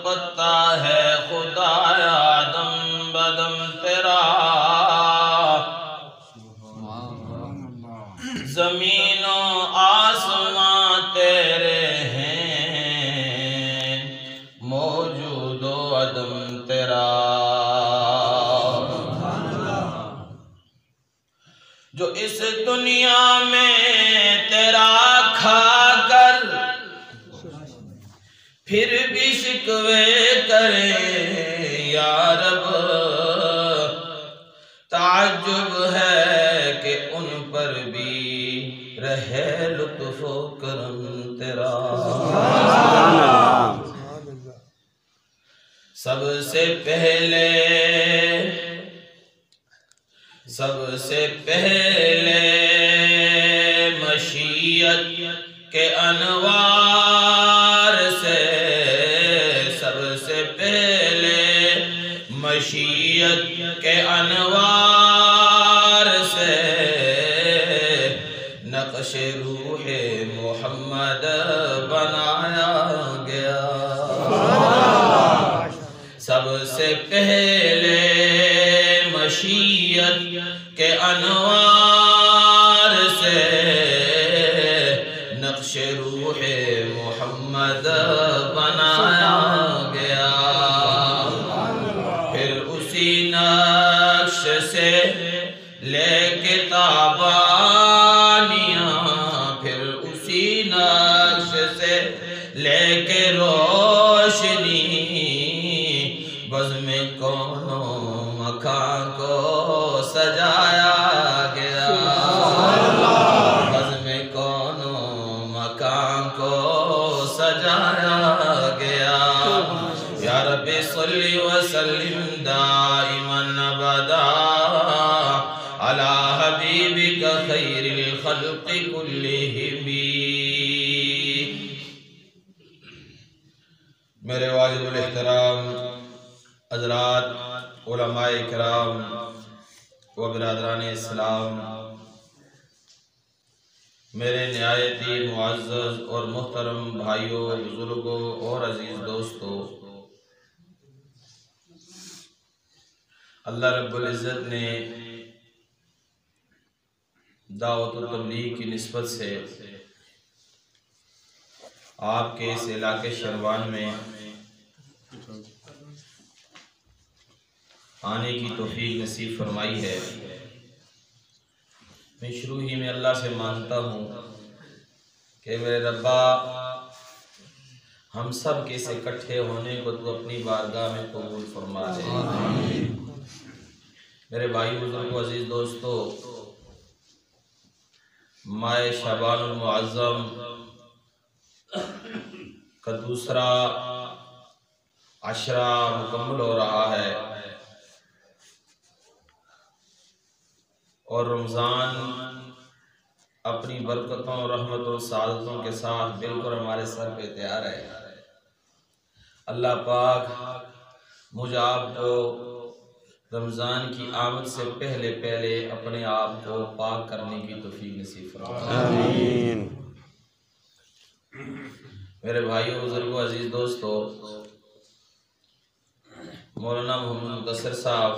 پتا ہے خدایا دم بدم تیرا، زمین و آسمان تیرے ہیں، موجود و عدم تیرا، جو اس دنیا میں تیرا کھا کر پھر بھی شکوے کرے یا رب، تعجب ہے کہ ان پر بھی رہے لطف و کرم تیرا۔ سب سے پہلے مشیت کے انوار سے، سب سے پہلے مشیت کے انوار سے نقش روح محمد بنایا گیا۔ سب سے پہلے مشیت کے انوار سے نقش روح محمد بنایا گیا، پھر اسی نقش سے لے کے تابانیاں، پھر اسی نقش سے لے کے روشنی بزم کون و مکان کو سجایا گیا، بزم کون و مکان کو سجایا گیا۔ یا رب صلی وسلم دائما ابدا علی حبیبک خیر الخلق کلہم۔ میرے واجب الاحترام حضرات، علماء کرام و برادران اسلام، میرے نہایت ہی معزز اور محترم بھائیوں، بزرگوں اور عزیز دوستوں، اللہ رب العزت نے دعوت و تبلیغ کی نسبت سے آپ کے اس علاقے شروان میں آنے کی توفیق نصیب فرمائی ہے۔ میں شروع ہی میں اللہ سے مانگتا ہوں کہ میرے ربا ہم سب کے اس اکٹھے ہونے کو تو اپنی بارگاہ میں قبول فرما دے۔ میرے بھائی بزرگوں، عزیز دوستوں، ماہ شعبان المعظم کا دوسرا عشرہ مکمل ہو رہا ہے، اور رمضان اپنی برکتوں اور رحمت اور سعادتوں کے ساتھ بالکل ہمارے سر پہ تیار ہے۔ اللہ پاک مجھے آپ کو رمضان کی آمد سے پہلے اپنے آپ کو پاک کرنے کی توفیق نصیب فرمائے۔ آمین۔ میرے بھائیوں، بزرگوں، عزیز دوستو، مولانا محمد مدثر صاحب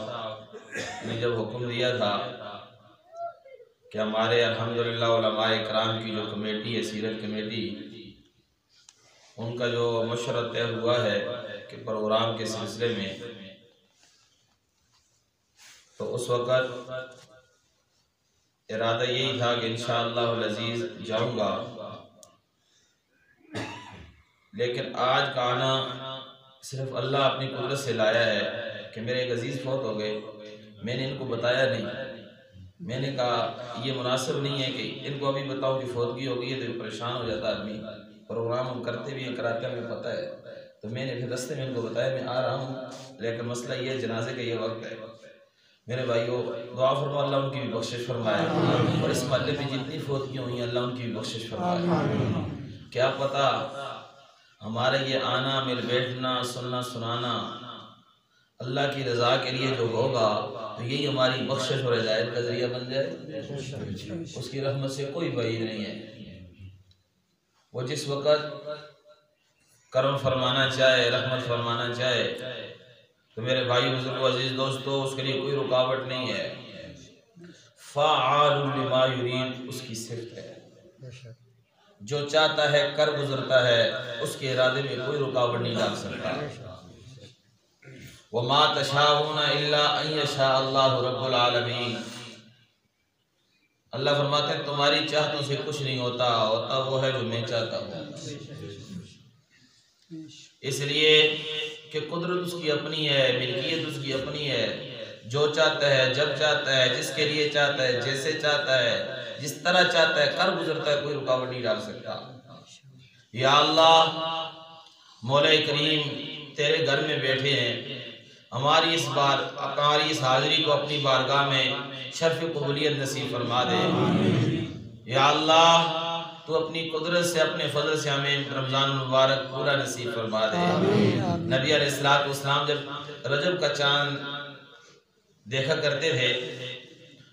نے جب حکم دیا تھا کہ ہمارے الحمدللہ علماء اکرام کی جو کمیٹی ہے، سیرت کمیٹی، ان کا جو مشورہ طے ہوا ہے کہ پروگرام کے سلسلے میں، تو اس وقت ارادہ یہی تھا کہ انشاءاللہ العزیز جاؤں گا، لیکن آج کا آنا صرف اللہ اپنی قدرت سے لایا ہے کہ میرے ایک عزیز فوت ہو گئے۔ میں نے ان کو بتایا نہیں، میں نے کہا یہ مناسب نہیں ہے کہ ان کو ابھی بتاؤ کہ فوتگی ہو گئی ہے، تو پریشان ہو جاتا آدمی، پروگرام ہم کرتے بھی ہیں، کراتے ہیں، ہمیں پتہ ہے۔ تو میں نے پھر رستے میں ان کو بتایا میں آ رہا ہوں، لیکن مسئلہ یہ ہے جنازے کا یہ وقت ہے۔ میرے بھائیوں، دعا فرما اللہ ان کی بھی بخشش فرمائے، اور اس محلے میں جتنی فوتگیاں ہوئی ہیں اللہ ان کی بھی بخشش فرمائے۔ کیا پتہ ہمارا یہ آنا، مل بیٹھنا، سننا سنانا اللہ کی رضا کے لیے جو ہوگا تو یہی ہماری بخشش اور ہدایت کا ذریعہ بن جائے۔ اس کی رحمت سے کوئی بعید نہیں ہے۔ وہ جس وقت کرم فرمانا چاہے، رحمت فرمانا چاہے تو میرے بھائی بزرگ عزیز دوستو اس کے لیے کوئی رکاوٹ نہیں ہے۔ فعال لما یرید اس کی صفت ہے، جو چاہتا ہے کر گزرتا ہے، اس کے ارادے میں کوئی رکاوٹ نہیں ڈال سکتا۔ وما تشاءون الا ان یشاء اللہ رب العالمین، اللہ فرماتے ہیں تمہاری چاہتوں سے کچھ نہیں ہوتا، ہوتا وہ ہے جو میں چاہتا ہوں۔ اس لیے کہ قدرت اس کی اپنی ہے، ملکیت اس کی اپنی ہے، جو چاہتا ہے جب چاہتا ہے جس کے لیے چاہتا ہے جیسے چاہتا ہے جس طرح چاہتا ہے کر گزرتا ہے، کوئی رکاوٹ نہیں ڈال سکتا۔ یا اللہ مولا کریم تیرے گھر میں بیٹھے ہیں، ہماری اس حاضری کو اپنی بارگاہ میں شرف قبولیت نصیب فرما دے۔ یا اللہ تو اپنی قدرت سے اپنے فضل سے ہمیں رمضان المبارک پورا نصیب فرما دے۔ نبی علیہ السلام جب رجب کا چاند دیکھا کرتے تھے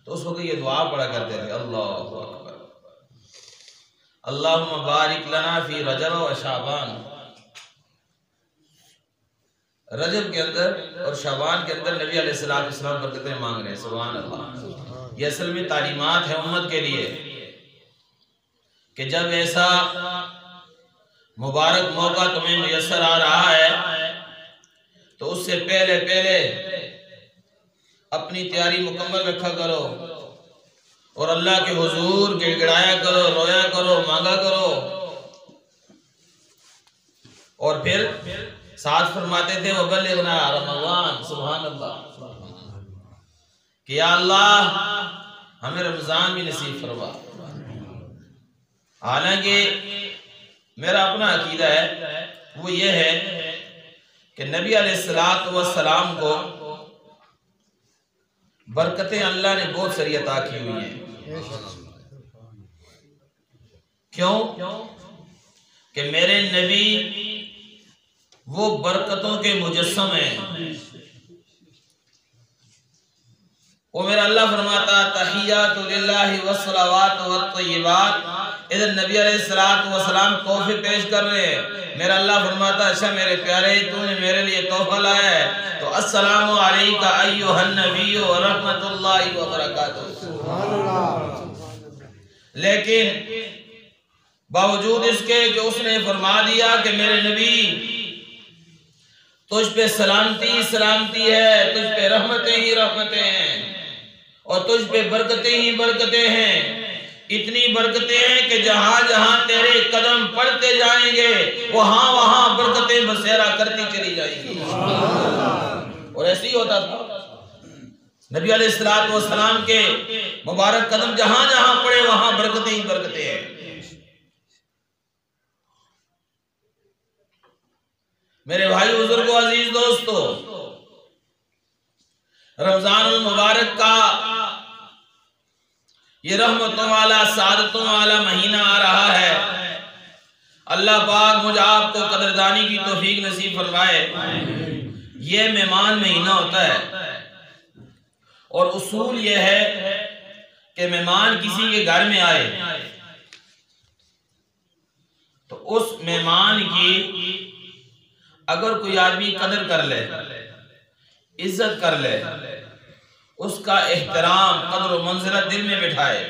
تو اس وقت یہ دعا پڑھا کرتے تھے، اللہ اکبر اللہم بارک لنا فی رجب و شعبان۔ رجب کے اندر اور شعبان کے اندر نبی علیہ السلام برکتیں مانگ رہے ہیں، سبحان اللہ۔ یہ اصل میں تعلیمات ہیں امت کے لیے کہ جب ایسا مبارک موقع تمہیں میسر آ رہا ہے تو اس سے پہلے اپنی تیاری مکمل رکھا کرو اور اللہ کے حضور گڑ گڑایا کرو، رویا کرو، مانگا کرو۔ اور پھر ساتھ فرماتے تھے وَبَلِّغْنَا رمضان، سبحان اللہ، کہ یا اللہ ہمیں رمضان بھی نصیب فرما۔ حالانکہ میرا اپنا عقیدہ ہے وہ یہ ہے کہ نبی علیہ السلام کو برکتیں اللہ نے بہت ساری عطا کی ہوئی ہیں۔ کیوں کہ میرے نبی وہ برکتوں کے مجسم ہیں۔ وہ میرا اللہ فرماتا تحیات للہ والصلوات والطیبات، ادھر نبی علیہ السلام تحفے پیش کر رہے ہیں، میرا اللہ فرماتا اچھا میرے پیارے تو نے میرے لیے تحفہ لایا ہے تو السلام علیکہ ایھا النبی ورحمۃ اللہ وبرکاتہ۔ لیکن باوجود اس کے کہ اس نے فرما دیا کہ میرے نبی تجھ پہ سلامتی ہے، تجھ پہ رحمتیں ہی رحمتیں ہیں اور تجھ پہ برکتیں ہی برکتیں ہیں، اتنی برکتیں ہیں کہ جہاں جہاں تیرے قدم پڑتے جائیں گے وہاں وہاں برکتیں بسیرا کرتی چلی جائیں گی۔ اور ایسے ہی ہوتا تھا، نبی علیہ السلام کے مبارک قدم جہاں جہاں پڑے وہاں برکتیں ہی برکتیں ہیں۔ میرے بھائی بزرگوں عزیز دوستو، رمضان المبارک کا یہ رحمتوں والا سعادتوں والا مہینہ آ رہا ہے، اللہ پاک مجھے آپ کو قدردانی کی توفیق نصیب فرمائے۔ یہ مہمان مہینہ ہوتا ہے اور اصول یہ ہے کہ مہمان کسی کے گھر میں آئے تو اس مہمان کی اگر کوئی آدمی قدر کر لے، عزت کر لے، اس کا احترام قدر و منزلت دل میں بٹھائے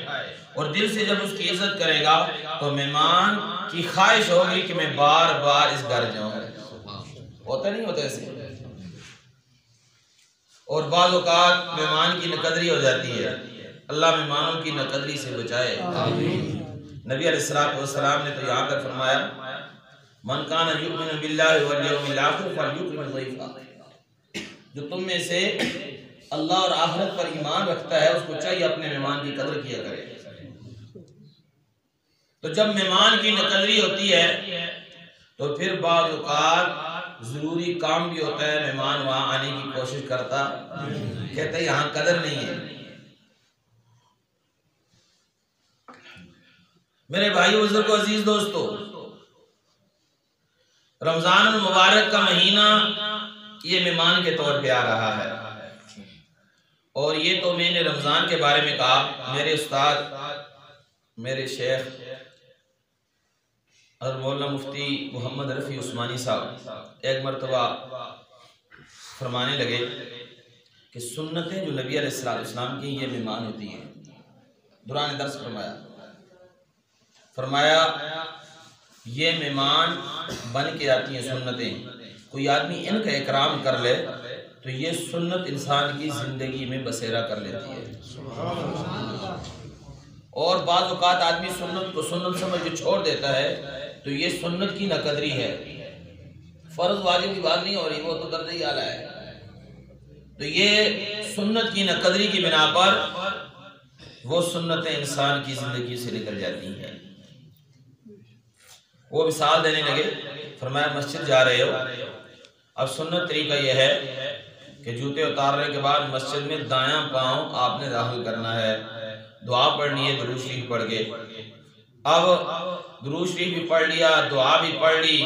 اور دل سے جب اس کی عزت کرے گا تو مہمان کی خواہش ہوگی کہ میں بار بار اس گھر جاؤں۔ ہوتا نہیں ہوتا ایسے؟ اور بعض اوقات مہمان کی ناقدری ہو جاتی ہے، اللہ مہمانوں کی ناقدری سے بچائے۔ نبی علیہ السلام نے تو یہاں تک فرمایا من کان یؤمن باللہ والیوم الاخر فلیکرم ضیفہ، جو تم میں سے اللہ اور آخرت پر ایمان رکھتا ہے اس کو چاہیے اپنے مہمان کی قدر کیا کرے۔ تو جب مہمان کی ناقدری ہوتی ہے تو پھر بعض اوقات ضروری کام بھی ہوتا ہے، مہمان وہاں آنے کی کوشش کرتا، کہتا ہے یہاں قدر نہیں ہے۔ میرے بھائی بزرگ و عزیز دوستو، رمضان المبارک کا مہینہ یہ مہمان کے طور پہ آ رہا ہے، اور یہ تو میں نے رمضان کے بارے میں کہا، میرے استاد میرے شیخ حضرت مولانا مفتی محمد رفیع عثمانی صاحب ایک مرتبہ فرمانے لگے کہ سنتیں جو نبی علیہ السلام کی یہ مہمان ہوتی ہیں. دوران درس فرمایا یہ مہمان بن کے آتی ہیں سنتیں. کوئی آدمی ان کا اکرام کر لے تو یہ سنت انسان کی زندگی میں بسیرا کر لیتی ہے. اور بعض اوقات آدمی سنت کو سنت سمجھ کے چھوڑ دیتا ہے تو یہ سنت کی ناقدری ہے. فرض واجب کی بات نہیں ہو رہی، وہ تو درجہ ہی اعلیٰ ہے. تو یہ سنت کی ناقدری کی بنا پر وہ سنتیں انسان کی زندگی سے نکل جاتی ہیں. وہ مثال دینے لگے، فرمایا مسجد جا رہے ہو، اب سنت طریقہ یہ ہے کہ جوتے اتارنے کے بعد مسجد میں دایاں پاؤں آپ نے داخل کرنا ہے، دعا پڑھنی ہے درود شریف پڑھ کے. اب درود شریف بھی پڑھ لیا، دعا بھی پڑھ لی،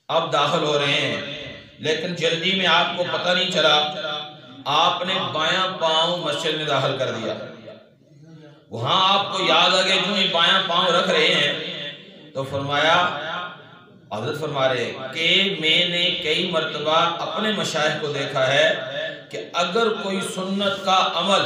اب داخل ہو رہے ہیں، لیکن جلدی میں آپ کو پتہ نہیں چلا آپ نے بایاں پاؤں مسجد میں داخل کر دیا. وہاں آپ کو یاد آ گیا جو ہی بایاں پاؤں رکھ رہے ہیں تو فرمایا، حضرت فرما رہے کہ میں نے کئی مرتبہ اپنے مشائخ کو دیکھا ہے کہ اگر کوئی سنت کا عمل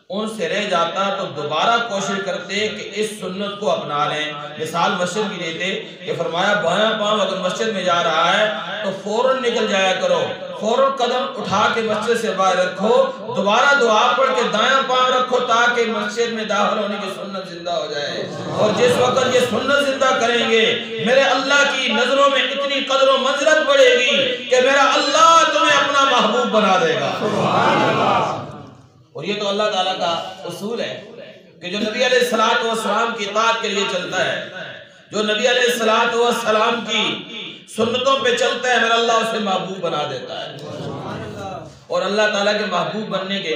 ان سے رہ جاتا تو دوبارہ کوشش کرتے کہ اس سنت کو اپنا لیں. مثال مسجد کی دیتے کہ فرمایا بایاں پاؤں اگر مسجد میں جا رہا ہے تو فوراً نکل جایا کرو، فوراً قدم اٹھا کے مسجد سے باہر رکھو، دوبارہ دعا پڑھ کے دایاں پاؤں رکھو تاکہ مسجد میں داخل ہونے کی سنت زندہ ہو جائے. اور جس وقت یہ سنت زندہ کریں گے میرے اللہ کی نظروں میں اتنی قدر و منزلت بڑھے گی کہ میرا اللہ تمہیں اپنا محبوب بنا دے گا. اور یہ تو اللہ تعالیٰ کا اصول ہے کہ جو نبی علیہ السلام کی اطاعت کے لیے چلتا ہے، جو نبی علیہ السلام کی سنتوں پہ چلتا ہے، میرا اللہ اسے محبوب بنا دیتا ہے. اور اللہ تعالیٰ کے محبوب بننے کے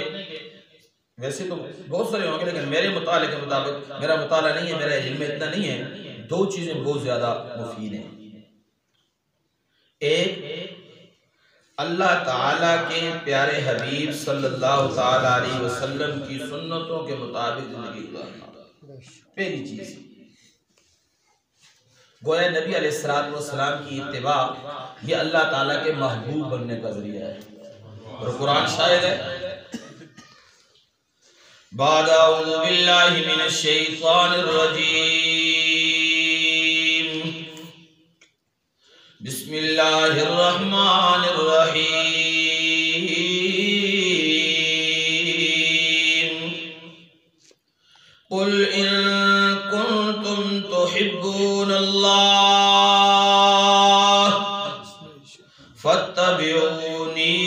ویسے تو بہت سارے ہوں گے، لیکن میرے مطالعے کے مطابق، میرا مطالعہ نہیں ہے، میرا علم اتنا نہیں ہے، دو چیزیں بہت زیادہ مفید ہیں. ایک، اللہ تعالیٰ کے پیارے حبیب صلی اللہ تعالیٰ علیہ وسلم کی سنتوں کے مطابق زندگی گزارنا. پہلی چیز، گویا نبی علیہ السلام کی اتباع یہ اللہ تعالیٰ کے محبوب بننے کا ذریعہ ہے. اور قرآن شاہد ہے، بعد اعوذ باللہ من الشیطان الرجیم، بسم اللہ الرحمن الرحیم، قل ان کنتم تحبون اللہ فاتبعونی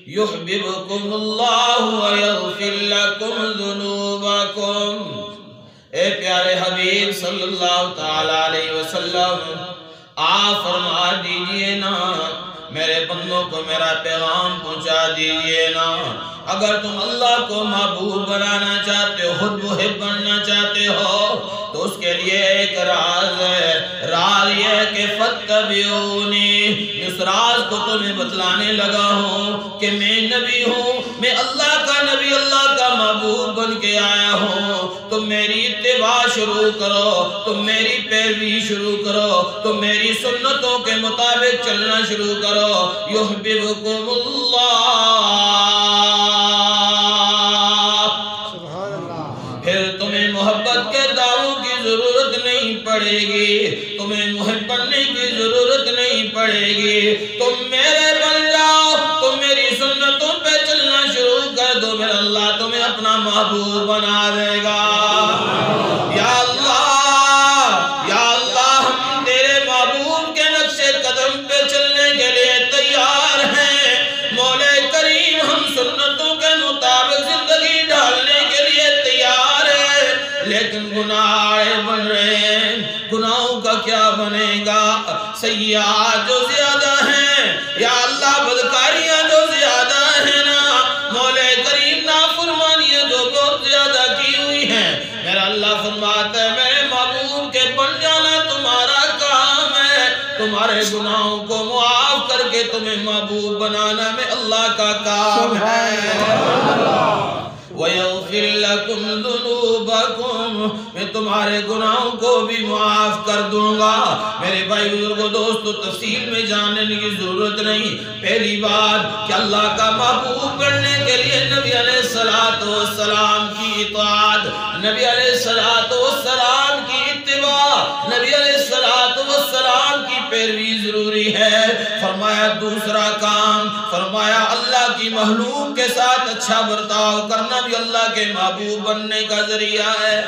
یحببکم اللہ ویغفر لکم ذنوبکم. اے پیارے حبیب صلی اللہ تعالیٰ علیہ وسلم، آپ فرما دیجئے نا، میرے بندوں کو میرا پیغام پہنچا دیجئے نا. اگر تم اللہ کو محبوب بنانا چاہتے ہو، خود محب بننا چاہتے ہو، تو اس کے لیے ایک راز ہے. راز یہ ہے کہ فاتبعونی، اس راز کو تمہیں بتلانے لگا ہوں کہ میں نبی ہوں، میں اللہ کا نبی، اللہ کا محبوب بن کے آیا ہوں. تم میری اتباع شروع کرو، تم میری پیروی شروع کرو، تم میری سنتوں کے مطابق چلنا شروع کرو. یحببکم اللہ، پھر تمہیں محبت کے دعووں کی ضرورت نہیں پڑے گی، تمہیں محب بننے کی ضرورت نہیں پڑے گی. تم میرے بن جاؤ، تم میری سنتوں پہ چلنا شروع کر دو، میرا اللہ تمہیں اپنا محبوب بنا دے گا. یا اللہ، یا اللہ، ہم تیرے محبوب کے نقش قدم پہ چلنے کے لیے تیار ہیں. مولا کریم، ہم سنتوں کے مطابق زندگی ڈالنے کے لیے تیار ہیں، لیکن گناہ بن رہے ہیں. گناہوں کا کیا بنے گا؟ سیئات جو زیادہ ہیں، یا اللہ بدکاریاں جو زیادہ ہیں نا، مولا کریم نافرمانیاں جو بہت زیادہ کی ہوئی ہیں، میرا اللہ فرماتا ہے میرے محبوب کے بن جانا تمہارا کام ہے. تمہارے گناہوں کو معاف کر کے تمہیں محبوب بنانا میں اللہ کا کام ہے. وَيَغْفِرْ لَكُمْ ذُنُوبَكُمْ، میں تمہارے گناہوں کو بھی معاف کر دوں گا۔ میرے بھائی بزرگوں دوستو، تفصیل میں جاننے کی ضرورت نہیں۔ پہلی بات کہ اللہ کا محبوب بننے کے لیے نبی علیہ السلام کی اطاعت، نبی علیہ السلام کی اتباع، نبی علیہ السلام کی پیروی ضروری ہے۔ فرمایا دوسرا کام، فرمایا اللہ کی مخلوق کے ساتھ اچھا برتاؤ کرنا بھی اللہ کے محبوب بننے کا ذریعہ ہے۔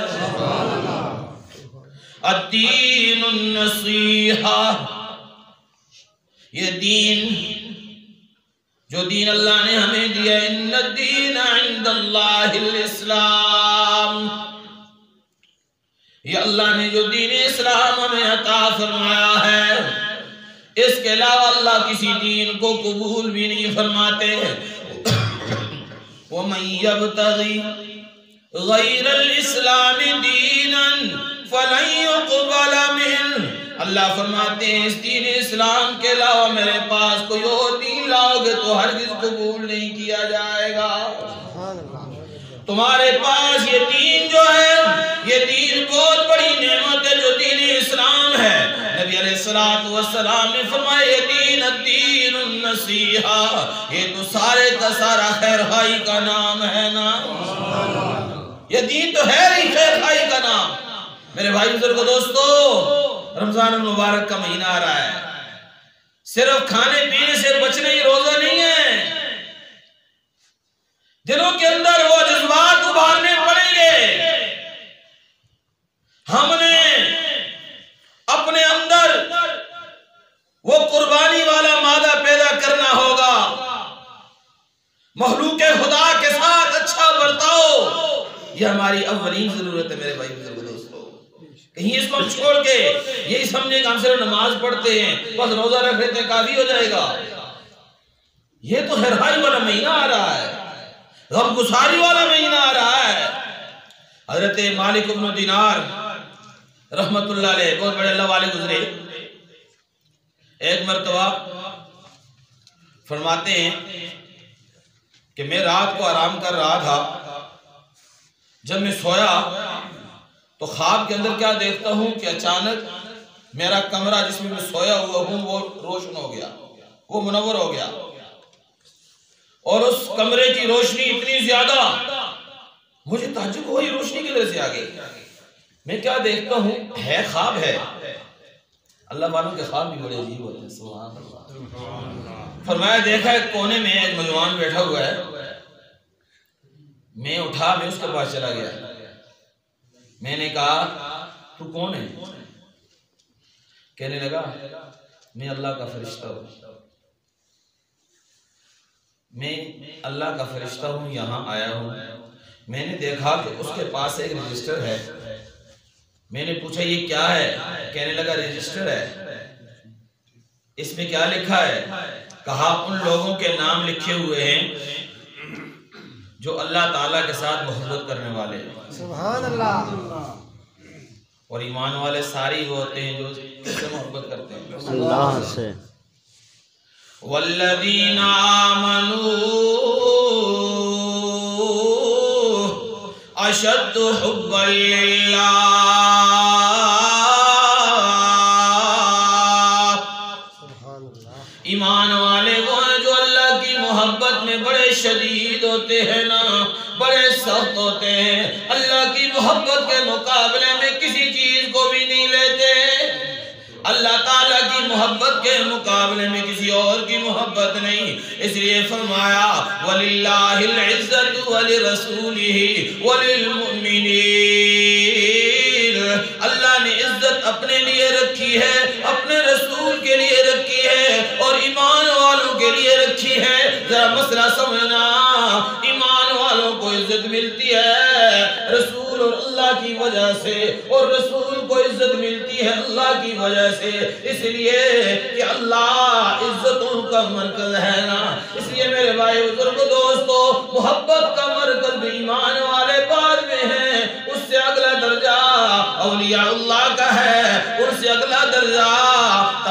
الدین النصیحہ، یہ دین جو دین اللہ نے ہمیں دیا، ان الدین عند اللہ الاسلام، یہ اللہ نے جو دین اسلام ہمیں عطا فرمایا ہے، اس کے علاوہ اللہ کسی دین کو قبول بھی نہیں فرماتے۔ وَمَن يَبْتَغِ غَيْرَ الْإِسْلَامِ دِينًا فَلَن يُقْبَلَ مِنْهُ، اللہ فرماتے ہیں اس دین اسلام کے علاوہ میرے پاس کوئی اور دین لاؤ گے تو ہرگز قبول نہیں کیا جائے گا۔ تمہارے پاس یہ دین جو ہے، یہ دین بہت بڑی نعمت ہے جو دین اسلام ہے۔ نبی علیہ السلام نے فرمایا یہ دین الدین النصیحہ، یہ تو سارے کا سارا خیر خواہی کا نام ہے نا، یہ دین تو ہے ہی خیر خواہی کا نام۔ میرے بھائی بزرگوں دوستو، رمضان المبارک کا مہینہ آ رہا ہے، صرف کھانے پینے سے بچنے ہی روزہ نہیں ہے، دلوں کے اندر وہ جذبات ابھارنے پڑیں گے۔ ہم نے اپنے اندر وہ قربانی والا مادہ پیدا کرنا ہوگا، مخلوق خدا کے ساتھ اچھا برتاؤ، یہ ہماری اولین ضرورت ہے۔ میرے بھائی بزرگوں دوستو، کہیں اس کو ہم چھوڑ کے یہی سمجھیں کہ ہم صرف نماز پڑھتے ہیں بس روزہ رکھ لیتے ہیں کافی ہو جائے گا، یہ تو خیرخواہی والا مہینہ آ رہا ہے، غم گساری والا مہینہ آ رہا ہے۔ حضرت مالک بن دینار رحمت اللہ علیہ بہت بڑے اللہ والے گزرے، ایک مرتبہ فرماتے ہیں کہ میں رات کو آرام کر رہا تھا، جب میں سویا تو خواب کے اندر کیا دیکھتا ہوں کہ اچانک میرا کمرہ جس میں سویا ہوا ہوں وہ روشن ہو گیا، وہ منور ہو گیا، اور اس کمرے کی روشنی اتنی زیادہ، مجھے تعجب ہوا یہ روشنی کدھر سے آ گئی۔ میں کیا دیکھتا ہوں، ہے خواب ہے، اللہ والوں کے خواب بھی بڑے عجیب ہوتے ہیں، سبحان اللہ۔ فرمایا دیکھا ایک کونے میں ایک نوجوان بیٹھا ہوا ہے، میں اٹھا، میں اس کے پاس چلا گیا، میں نے کہا تو کون ہے؟ کہنے لگا میں اللہ کا فرشتہ ہوں، میں اللہ کا فرشتہ ہوں، یہاں آیا ہوں۔ میں نے دیکھا کہ اس کے پاس ایک رجسٹر ہے، میں نے پوچھا یہ کیا ہے؟ کہنے لگا رجسٹر ہے، اس میں کیا لکھا ہے؟ کہا ان لوگوں کے نام لکھے ہوئے ہیں جو اللہ تعالیٰ کے ساتھ محبت کرنے والے ہیں، سبحان اللہ، اور ایمان والے سارے وہ ہوتے ہیں جو اس سے محبت کرتے ہیں، اللہ سے۔ والذین آمنوا اشد حبا للہ، ایمان والے وہ ہیں جو اللہ کی محبت میں بڑے شدید ہوتے ہیں نا، بڑے سخت ہوتے ہیں، اللہ کی محبت کے مقابلے میں کسی چیز کو بھی نہیں لیتے، اللہ تعالیٰ کی محبت کے مقابلے میں کسی اور کی محبت نہیں۔ اس لیے فرمایا وَلِلَّهِ الْعِزَّةُ وَلِرَسُولِهِ وَلِلْمُؤْمِنِينَ، اللہ نے عزت اپنے لیے رکھی ہے، اپنے رسول کے لیے رکھی ہے، اور ایمان والوں کے لیے رکھی ہے۔ ذرا مسئلہ سمجھنا، ایمان والوں کو عزت ملتی ہے رسول اور اللہ کی وجہ سے، اور رسول کو عزت ملتی ہے اللہ کی وجہ سے، اس لیے کہ اللہ عزتوں کا مرکز ہے نا۔ اس لیے میرے بھائی بزرگ دوستو، محبت کا مرکز ایمان والے بعد میں ہے، اس سے اگلا درجہ اولیاء اللہ کا ہے، اس سے اگلا درجہ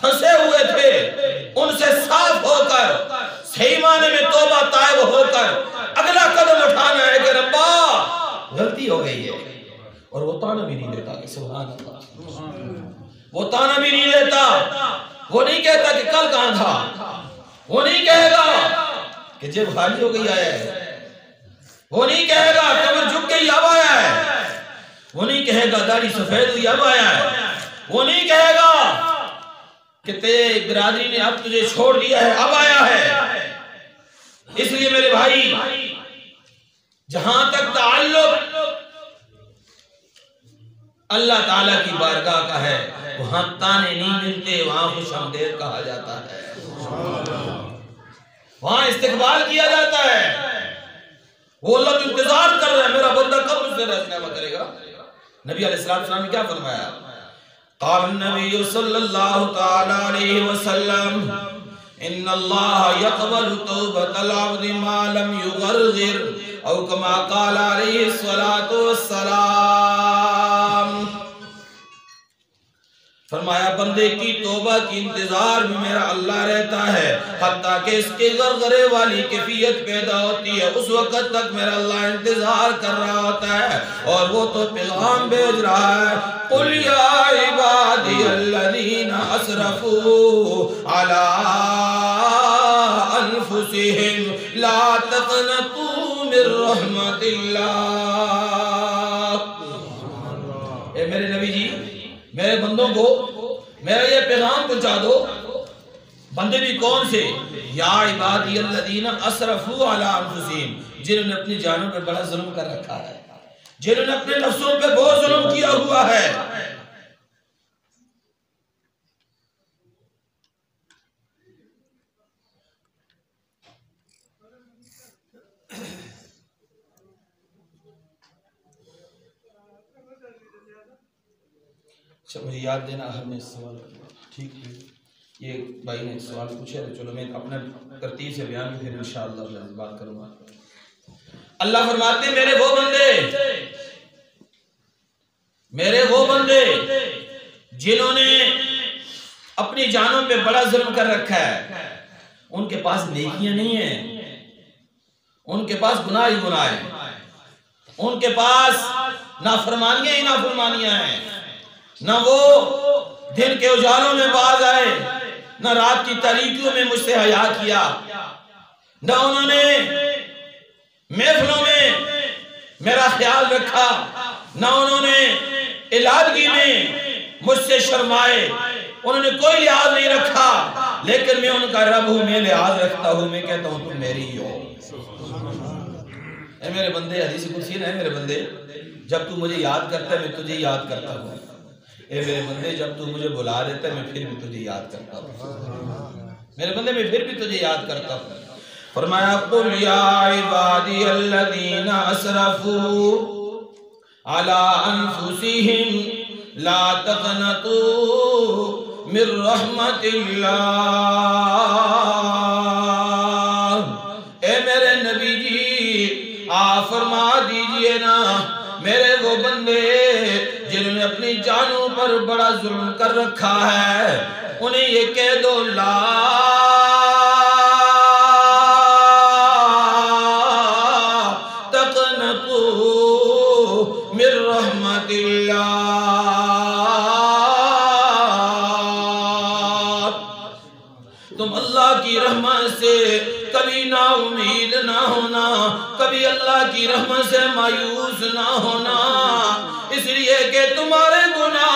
پھنسے ہوئے تھے ان سے صاف ہو کر صحیح معنی میں توبہ طائب ہو کر اگلا قدم اٹھانا ہے کہ ربا غلطی ہو گئی ہے. اور وہ تانا بھی نہیں دیتا کہ سبحان اللہ، وہ تانا بھی نہیں دیتا، وہ نہیں کہتا کہ کل کہاں تھا، وہ نہیں کہے گا کہ جب خالی ہو گئی آیا ہے، وہ نہیں کہے گا کمر جھک گئی اب آیا ہے، وہ نہیں کہے گا داڑھی سفید ہوئی اب آیا ہے، وہ نہیں کہے گا کہ تیرے برادری نے اب تجھے چھوڑ دیا ہے اب آیا ہے. اس لیے میرے بھائی جہاں تک تعلق اللہ تعالیٰ کی بارگاہ کا ہے وہاں تانے نہیں ملتے، وہاں خوش آمدید کہا جاتا ہے، وہاں استقبال کیا جاتا ہے. وہ اللہ تو انتظار کر رہا ہے میرا بندہ کب مجھ سے راضینامہ کرے گا. نبی علیہ السلام نے کیا فرمایا؟ قال النبی صلی اللہ تعالی علیہ وسلم ان اللہ یقبل توبۃ العبد ما لم یغرغر او کما قال علیہ الصلوۃ والسلام. فرمایا بندے کی توبہ کی انتظار میں میرا اللہ رہتا ہے حتیٰ کہ اس کے غرغرے والی کیفیت پیدا ہوتی ہے، اس وقت تک میرا اللہ انتظار کر رہا ہوتا ہے. اور وہ تو پیغام بھیج رہا ہے قل یا عبادی الذین اسرفوا علی انفسہم لا تقنطوا من رحمت اللہ. اے میرے نبی جی میرے بندوں کو میرا یہ پیغام پہنچا دو. بندے بھی کون سے؟ یا عبادی الذین اسرفوا علی انفسہم، جنہوں نے اپنی جانوں پر بڑا ظلم کر رکھا ہے، جنہوں نے اپنے نفسوں پہ بہت ظلم کیا ہوا ہے. اچھا مجھے یاد دینا ہم نے سوال ٹھیک ہے، یہ بھائی نے سوال پوچھا تو چلو میں اپنا ترتیب سے بیان پھر انشاءاللہ بات کروں گا. اللہ فرماتے ہیں میرے وہ بندے جنہوں نے اپنی جانوں پہ بڑا ظلم کر رکھا ہے ان کے پاس نیکیاں نہیں ہیں، ان کے پاس گناہ ہی گناہ ہیں، ان کے پاس نافرمانیاں ہی نافرمانیاں ہیں. نہ وہ دن کے اجالوں میں باز آئے، نہ رات کی تاریکیوں میں مجھ سے حیا کیا، نہ انہوں نے محفلوں میں میرا خیال رکھا، نہ انہوں نے علاجگی میں مجھ سے شرمائے، انہوں نے کوئی لحاظ نہیں رکھا. لیکن میں ان کا رب ہوں، میں لحاظ رکھتا ہوں، میں کہتا ہوں تم میری ہی ہو. اے میرے بندے حدیث قدسی ہے میرے بندے جب تو مجھے یاد کرتا ہے میں تجھے یاد کرتا ہوں. اے میرے بندے جب تو مجھے بلا دیتا ہے میں پھر بھی تجھے یاد کرتا ہوں. میرے بندے میں پھر بھی تجھے یاد کرتا ہوں. فرمایا قل یا عبادی الذین اسرفوا علی انفسہم لا تقنطوا من رحمت اللہ. اے میرے نبی جی آپ فرما دیجئے نا میرے وہ بندے جنہوں نے اپنی جانوں پر بڑا ظلم کر رکھا ہے انہیں یہ کہہ دو لا تقنطوا من رحمت اللہ. تم اللہ کی رحمت سے کبھی نا امید نہ ہونا، کبھی اللہ کی رحمت سے مایوس نہ ہونا، اس لیے کہ تمہارے گناہ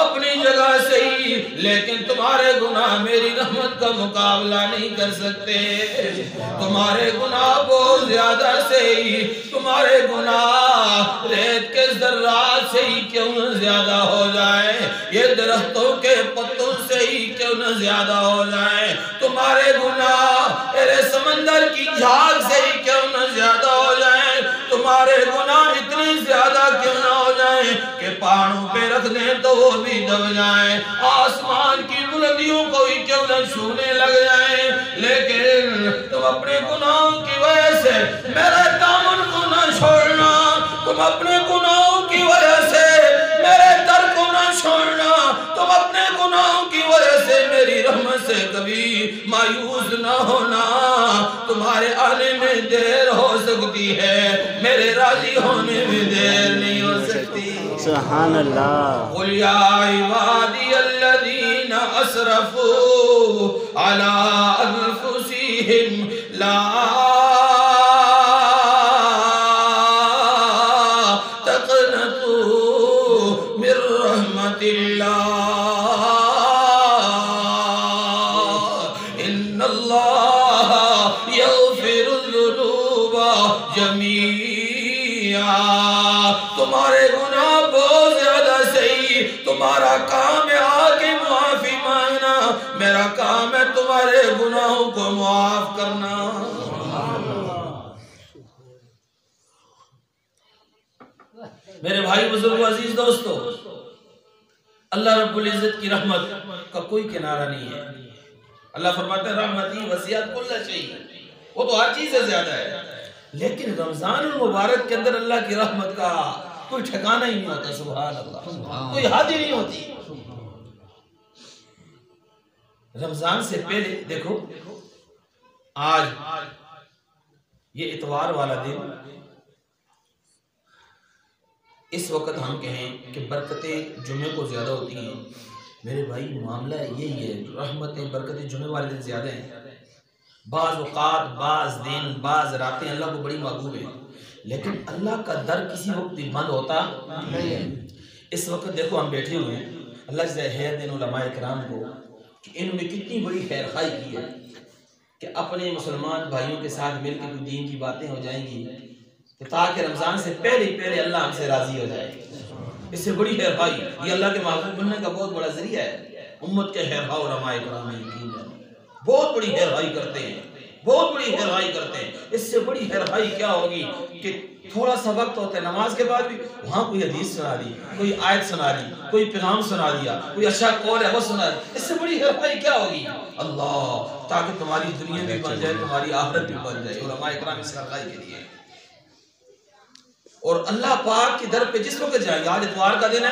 اپنی جگہ صحیح لیکن تمہارے گناہ میری رحمت کا مقابلہ نہیں کر سکتے. تمہارے گناہ بہت زیادہ صحیح، تمہارے گناہ ریت کے ذرات سے ہی کیوں نہ زیادہ ہو جائے، یہ درختوں کے پتوں سے ہی کیوں نہ زیادہ ہو جائے، تمہارے گناہ میرے سمندر کی جھاگ سے ہی کیوں نہ زیادہ ہو جائے، تمہارے گناہ اتنی زیادہ کیوں نہ ہو جائیں کہ پہاڑوں پہ رکھ دیں تو وہ بھی دب جائیں، آسمان کی بلندیوں کو ہی کیوں نہ چھونے لگ جائیں، لیکن تم اپنے گناہوں کی وجہ سے میرے دامن کو نہ چھوڑنا، تم اپنے گناہوں کی وجہ سے میرے در کو نہ چھوڑنا، تم اپنے گناہوں کی وجہ سے رحمت سے کبھی مایوس نہ ہونا. تمہارے آنے میں دیر ہو سکتی ہے، میرے راضی ہونے میں دیر نہیں ہو سکتی. سبحان اللہ. قل یا عبادی الذین اسرفوا علی انفسہم لا تقنطوا من رحمت اللہ ان اللہ یغفر الذنوب جمیعا. تمہارے گناہ بہت زیادہ صحیح، تمہارا کام ہے آ کے معافی مانگنا، میرا کام ہے تمہارے گناہوں کو معاف کرنا. میرے بھائی بزرگ عزیز دوستو، اللہ رب العزت کی رحمت کا کوئی کنارہ نہیں ہے. اللہ فرماتے ہیں رحمتی وسعت کل شیء، وہ تو ہر چیز سے زیادہ ہے. لیکن رمضان المبارک کے اندر اللہ کی رحمت کا کوئی ٹھکانہ ہی نہیں ہوتا. سبحان اللہ، کوئی حد ہی نہیں ہوتی. رمضان سے پہلے دیکھو، آج یہ اتوار والا دن، اس وقت ہم کہیں کہ برکتیں جمعے کو زیادہ ہوتی ہیں. میرے بھائی معاملہ یہی ہے، رحمتیں برکتیں جمعے والے دن زیادہ ہیں. بعض اوقات، بعض دن، بعض راتیں اللہ کو بڑی محبوب ہیں، لیکن اللہ کا در کسی وقت بھی بند ہوتا نہیں. اس وقت دیکھو ہم بیٹھے ہوئے ہیں، اللہ جزائے خیر دے علماء کرام کو کہ انہوں نے کتنی بڑی خیر خواہی کی ہے کہ اپنے مسلمان بھائیوں کے ساتھ مل کے کوئی دین کی باتیں ہو جائیں گی تاکہ رمضان سے پہلے اللہ ہم سے راضی ہو جائے. اس سے بڑی خیر خواہی یہ اللہ کے محبوب بننے کا بہت بڑا ذریعہ ہے. امت کے خیر خواہ علماء کرام بہت بڑی خیر خواہی کرتے ہیں، بہت بڑی خیر خواہی کرتے ہیں. اس سے بڑی خیر خواہی کیا ہوگی کہ تھوڑا سا وقت ہوتا ہے نماز کے بعد بھی وہاں کوئی حدیث سنا دی، کوئی آیت سنا دی، کوئی پیغام سنا دیا، کوئی اچھا قول ہے وہ سنا دی. اس سے بڑی خیر خواہی کیا ہوگی؟ اللہ، تاکہ تمہاری دنیا بھی بن جائے، تمہاری آخرت بھی بن جائے. علماء کرام اس خیر خواہی کے لیے. اور اللہ پاک کی در پہ جس وقت جائیں گے، آج اتوار کا دن ہے.